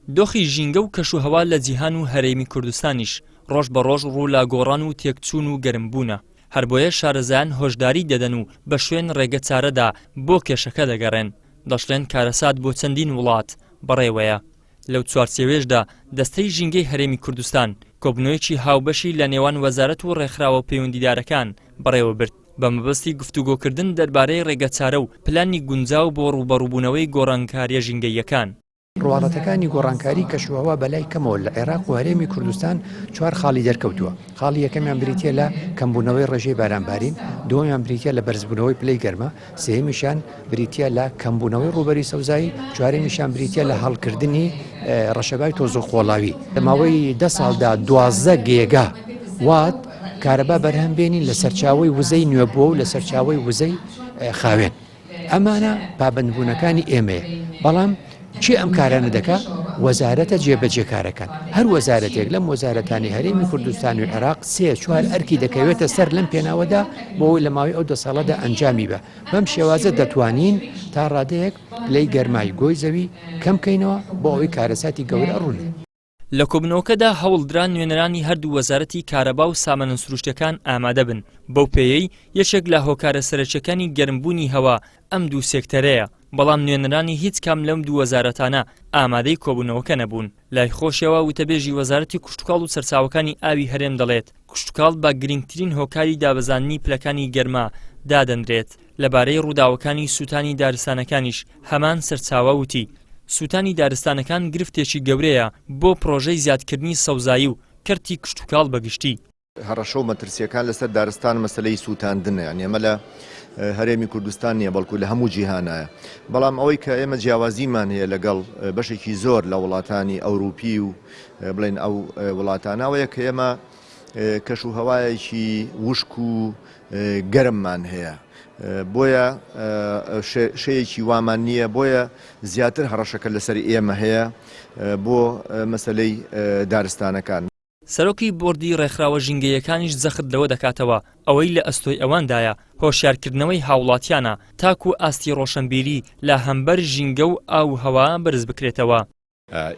دۆخی ژینگە و کەشوهەوا لە جیهان و هەرێمی کوردستانیش ڕۆژ بە ڕۆژ ڕوو لا گۆڕان و تێکچوون و گەرمبوونە. هەر بۆیە شارەزایان هۆشداری دەدەن و بە شوێن ڕێگە چارەدا بۆ کێشەکە دەگەڕێن. دەشڵێن کارەسات بۆ چەندین وڵات بەڕێوەیە. لەو چوارچێوێشدا دەستەی ژینگەی هەرێمی کوردستان کۆبنەوەیەکی هاوبەشی لە نێوان وەزارەت و ڕێکخراوە پەیوەندیدارەکان بەڕێوە برد بە مەبەستی گفتوگۆکردن دەربارەی ڕێگەچارە و پلانی گونجاو بۆ ڕوبەڕووبوونەوەی گۆڕانکاریە ژینگەییەکان. ڕواڵەتەکانی گۆڕانکاری کەشوهەوا بەلای کەمەوە لە عێراق و هەرێمی کوردستان 4 خاڵی دەرکەوتووە. خاڵی یەکەمیان بریتیە لە کەمبوونەوەی ڕێژەی بارانبارین، دووەمیان بریتیە لە بەرزبوونەوەی پلەی گەرمە، سێهەمیشیان بریتیە لە کەمبوونەوەی ڕووبەری سەوزایی، چوارەمیشیان بریتیە لە هەڵکردنی ڕەشەبای تۆزوخۆڵاوی. لە ماوەی 10 ساڵدا 12 گێگا وات کارەبا بەرهەمبێنین لە سەرچاوەی وزەی نوێبووە و لە سەرچاوەی وزەی خاوێن. ئەمانە پابەندبوونەکانی ئێمەیە. بەڵام چی ئەم کارانە دەکا؟ وەزارەتە جێبەجێکارەکان. هەر وەزارەتێک لەم وەزارەتانی هەرێمی کوردستان و عێراق 3-4 ئەرکی دەکەوێتە سەر لەم پێناوەدا بۆەوەی لە ماوەی ئەو 2 ساڵەدا ئەنجامی بە. بەم شێوازە دەتوانین تا ڕادەیەک پلەی گەرمای گۆی زەوی کەمکەینەوە بۆ ئەوەی کارەساتی گەورە ڕوونێ. لە کۆبنەوەکەدا هەوڵدران نوێنەرانی هەردوو وەزارەتی کارەبا و سامانە سروشتەکان ئامادە بن. بەو پێیەی یەکێک لە هۆکارە سەرەکیەکانی گەرمبوونی هەوا ئەم دوو سێکتەرەیە. بەڵام نوێنەرانی هیچ کام لەم دوو وەزارەتانە ئامادەی کۆبوونەوەکە نەبوون. لای خۆشیەوە وتەبێژی وەزارەتی کوشتتوکاڵ و سەرچاوەکانی ئاوی هەرێم دەڵێت کوشتتوکاڵ بە گرنگترین هۆکاری دابەزاننی پلەکانی گەرما دادەنرێت. لەبارەی ڕووداوەکانی سووتانی دارستانەکانیش هەمان سەرچاوە وتی سووتانی دارستانەکان گرفتێکی گەورەیە بۆ پرۆژەی زیادکردنی سەوزایی و کەرتی کوشتتوکاڵ بەگشتی. هەڕەشە و مەترسیەکان لەسەر دارستان مەسلەی سووتاندنە، یعنی ئەمە لە هەرێمی کوردستان نیە بەڵکو لە هەموو جیهانایە. بەڵام ئەوەی کە ئێمە جیاوازیمان هەیە لەگەڵ بەشێکی زۆر لە وڵاتانی ئەوروپی و بڵێن ئەو وڵاتانەوەیە کە ئێمە کەشوهەوایەکی وشک و گەرممان هەیە. بۆیە شەیەکی وامان نییە، بۆیە زیاتر هەڕەشەکە لەسەر ئێمە هەیە بۆ مەسلەی دارستانەکان. سەرۆکی بۆردی ڕێکخراوە ژینگەیەکانیش زەخت لەوە دەکاتەوە ئەوەی لە ئەستۆی ئەواندایە هۆشیارکردنەوەی هاوڵاتیانە تاکو ئاستی ڕۆشنبیری لە هەمبەر ژینگە و ئاو هەوا بەرز بکرێتەوە.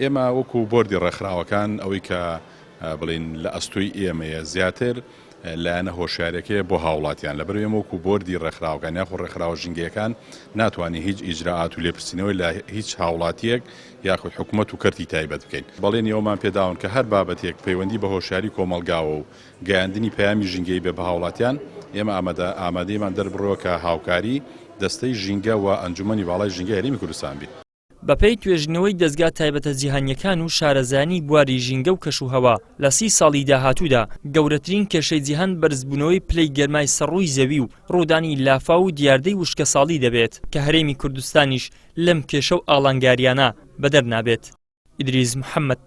ئێمە وەکو بۆردی ڕێکخراوەکان ئەوەی کە بڵین لە ئەستۆی ئێمەیە زیاتر لایەنە هۆشیارەکەی بۆ هاوڵاتیان لەبەر ئێمە وەکو بۆردی ڕێکخراوەکان یاخۆ ڕێکخراوە ژینگەیەکان ناتوانین هیچ ئیجراعات و لێپرسینەوەی لە هیچ هاوڵاتیەک یاخود حکوومەت و کەرتی تایبەت بکەین. بەڵێن ئێوەمان پێداون کە هەر بابەتێک پەیوەندی بە هۆشیاری کۆمەلگاوە و گەیاندنی پەیامی ژینگەی بە هاوڵاتیان ئێمە ئامادەیمان دەربڕەوە کە هاوکاری دەستەی ژینگە و ئەنجومەنی باڵای ژینگەی هەرێمی کوردستان بێت. بەپێی توێژینەوەی دەستگا تایبەتە جیهانیەکان و شارەزانی بواری ژینگە و کەشوهەوا لە 30 ساڵی داهاتوودا گەورەترین کێشەی جیهان بەرزبوونەوەی پلەی گەرمای سەڕووی زەوی و ڕوودانی لافا و دیاردەی وشکە ساڵی دەبێت کە هەرێمی کوردستانیش لەم کێشە و ئاڵنگاریانە بەدەر نابێت. ئیدریس محەممەد،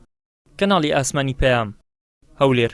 کەناڵی ئاسمانی پەیام، هەولێر.